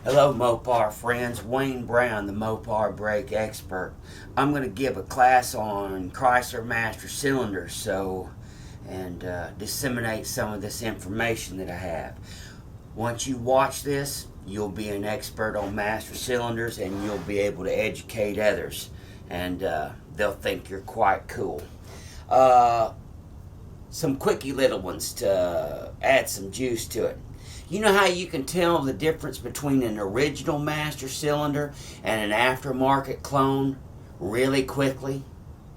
Hello MOPAR friends, Wayne Brown, the MOPAR brake expert. I'm going to give a class on Chrysler master cylinders and disseminate some of this information that I have. Once you watch this, you'll be an expert on master cylinders and you'll be able to educate others, and they'll think you're quite cool. Some quickie little ones to add some juice to it. You know how you can tell the difference between an original master cylinder and an aftermarket clone really quickly?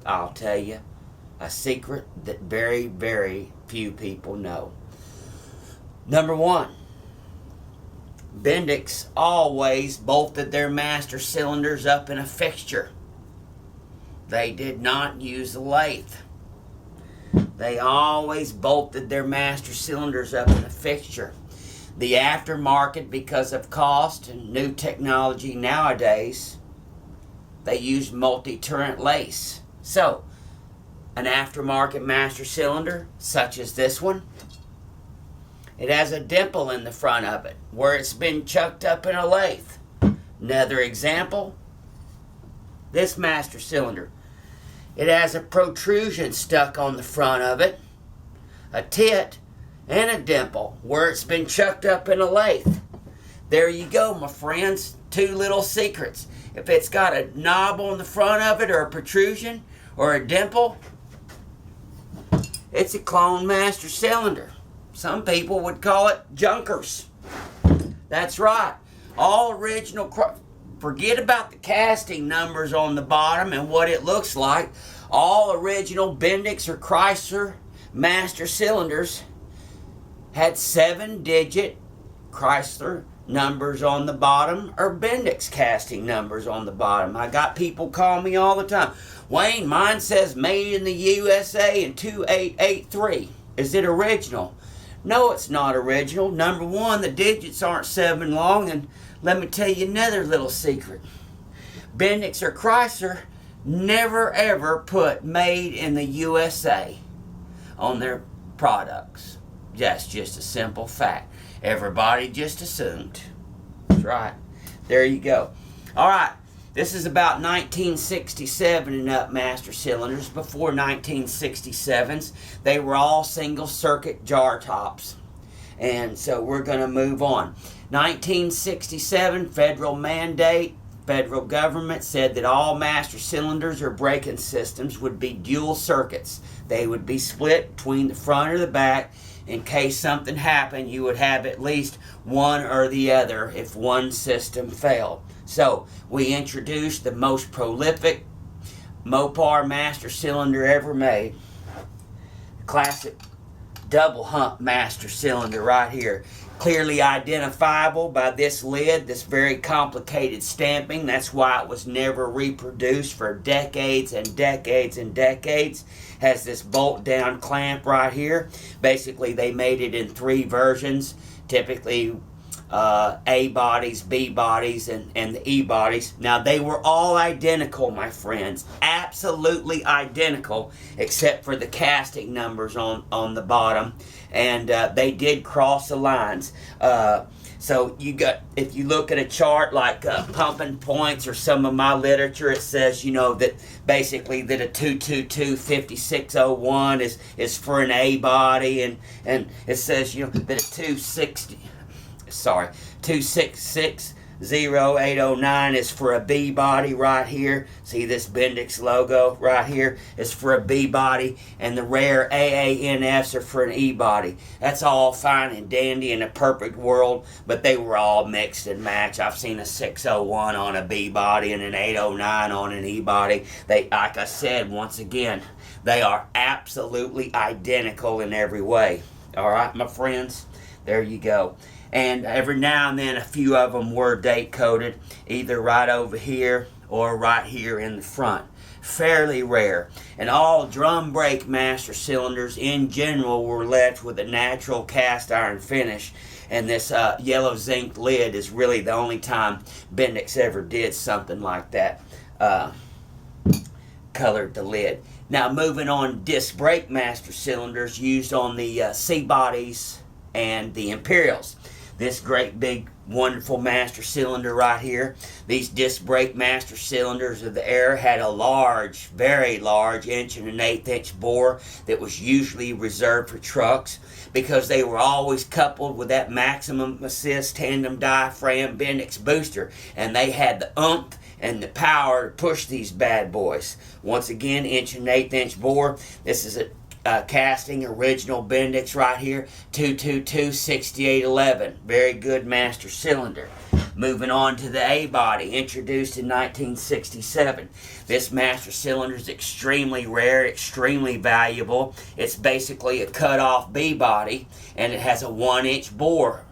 I'll tell you a secret that very, very few people know. Number one, Bendix always bolted their master cylinders up in a fixture. They did not use a lathe. They always bolted their master cylinders up in a fixture. The aftermarket, because of cost and new technology nowadays, they use multi-turret lace. So, an aftermarket master cylinder, such as this one, it has a dimple in the front of it where it's been chucked up in a lathe. Another example, this master cylinder. It has a protrusion stuck on the front of it, a tit, and a dimple where it's been chucked up in a lathe. There you go, my friends. Two little secrets. If it's got a knob on the front of it or a protrusion or a dimple, it's a clone master cylinder. Some people would call it junkers. That's right. All original, forget about the casting numbers on the bottom and what it looks like. All original Bendix or Chrysler master cylinders had 7-digit Chrysler numbers on the bottom or Bendix casting numbers on the bottom. I got people call me all the time. Wayne, mine says made in the USA in 2883. Is it original? No, it's not original. Number one, the digits aren't 7 long, and let me tell you another little secret. Bendix or Chrysler never ever put made in the USA on their products. That's just a simple fact. Everybody just assumed. That's right. There you go. Alright, this is about 1967 and up master cylinders. Before 1967s, they were all single circuit jar tops. And so we're going to move on. 1967, federal mandate. Federal government said that all master cylinders or braking systems would be dual circuits. They would be split between the front or the back. In case something happened, you would have at least one or the other if one system failed. So, we introduced the most prolific MOPAR master cylinder ever made. Classic double hump master cylinder right here. Clearly identifiable by this lid, this very complicated stamping. That's why it was never reproduced for decades and decades and decades. Has this bolt down clamp right here. Basically they made it in 3 versions, typically A bodies, B bodies, and the E bodies. Now they were all identical, my friends, absolutely identical, except for the casting numbers on the bottom, and they did cross the lines. So you got, if you look at a chart like pumping points or some of my literature, it says, you know, that basically that a 222-5601 is for an A body, and it says, you know, that a 266-0809 is for a B body right here. See this Bendix logo right here is for a B body, and the rare AANFs are for an E body. That's all fine and dandy in a perfect world, but they were all mixed and matched. I've seen a 601 on a B body and an 809 on an E body. They, like I said, once again, they are absolutely identical in every way. Alright, my friends, there you go. And every now and then a few of them were date coded, either right over here or right here in the front. Fairly rare. And all drum brake master cylinders in general were left with a natural cast iron finish. And this yellow zinc lid is really the only time Bendix ever did something like that. Colored the lid. Now moving on, disc brake master cylinders used on the C bodies and the Imperials. this great big wonderful master cylinder right here. These disc brake master cylinders of the era had a large, very large 1 1/8 inch bore that was usually reserved for trucks because they were always coupled with that maximum assist tandem diaphragm Bendix booster, and they had the oomph and the power to push these bad boys. Once again, 1 1/8 inch bore. This is a casting original Bendix right here, 222-6811. Very good master cylinder. Moving on to the A body, introduced in 1967. This master cylinder is extremely rare, extremely valuable. It's basically a cut-off B body, and it has a 1-inch bore.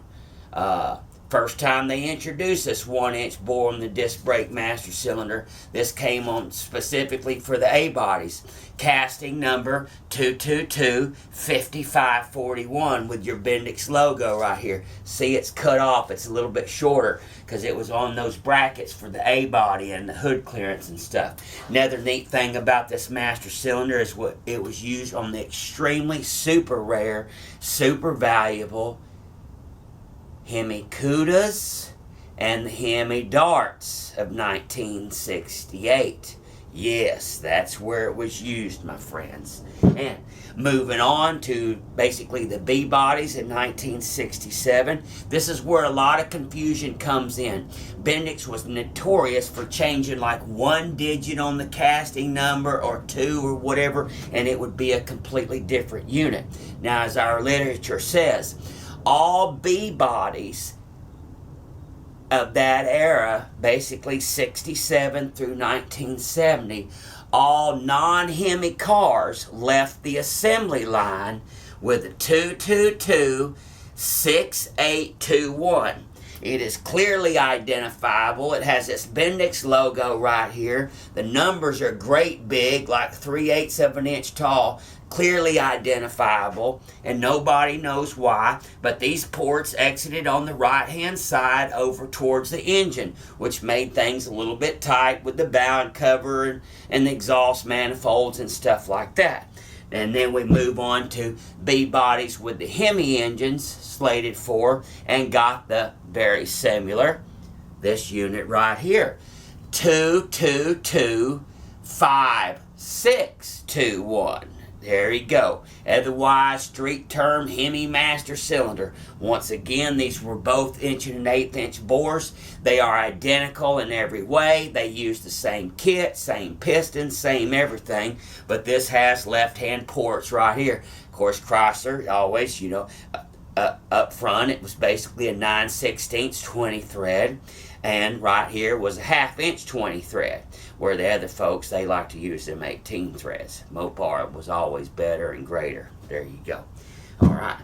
First time they introduced this 1-inch bore on the disc brake master cylinder. This came on specifically for the A bodies. Casting number 222-5541 with your Bendix logo right here. See, it's cut off. It's a little bit shorter because it was on those brackets for the A body and the hood clearance and stuff. Another neat thing about this master cylinder is what it was used on the extremely super rare, super valuable Hemi Cudas and the Hemi Darts of 1968. Yes, that's where it was used, my friends. And moving on to basically the B bodies in 1967. This is where a lot of confusion comes in. Bendix was notorious for changing like one digit on the casting number or two or whatever, and it would be a completely different unit. Now, as our literature says, all B bodies of that era, basically 67 through 1970, all non-Hemi cars left the assembly line with a 222-6821. It is clearly identifiable. It has this Bendix logo right here. The numbers are great big, like 3/8 of an inch tall. Clearly identifiable, and nobody knows why, but these ports exited on the right-hand side over towards the engine, which made things a little bit tight with the bound cover and the exhaust manifolds and stuff like that. And then we move on to B bodies with the Hemi engines slated for, and got the very similar, this unit right here, 222-5621. There you go. Otherwise, street term Hemi master cylinder. Once again, these were both 1 1/8 bores. They are identical in every way. They use the same kit, same piston, same everything. But this has left-hand ports right here. Of course, Chrysler always, up front, it was basically a 9/16 20 thread. And right here was a 1/2 inch 20 thread, where the other folks, they like to use them 18 threads. MOPAR was always better and greater. There you go. All right.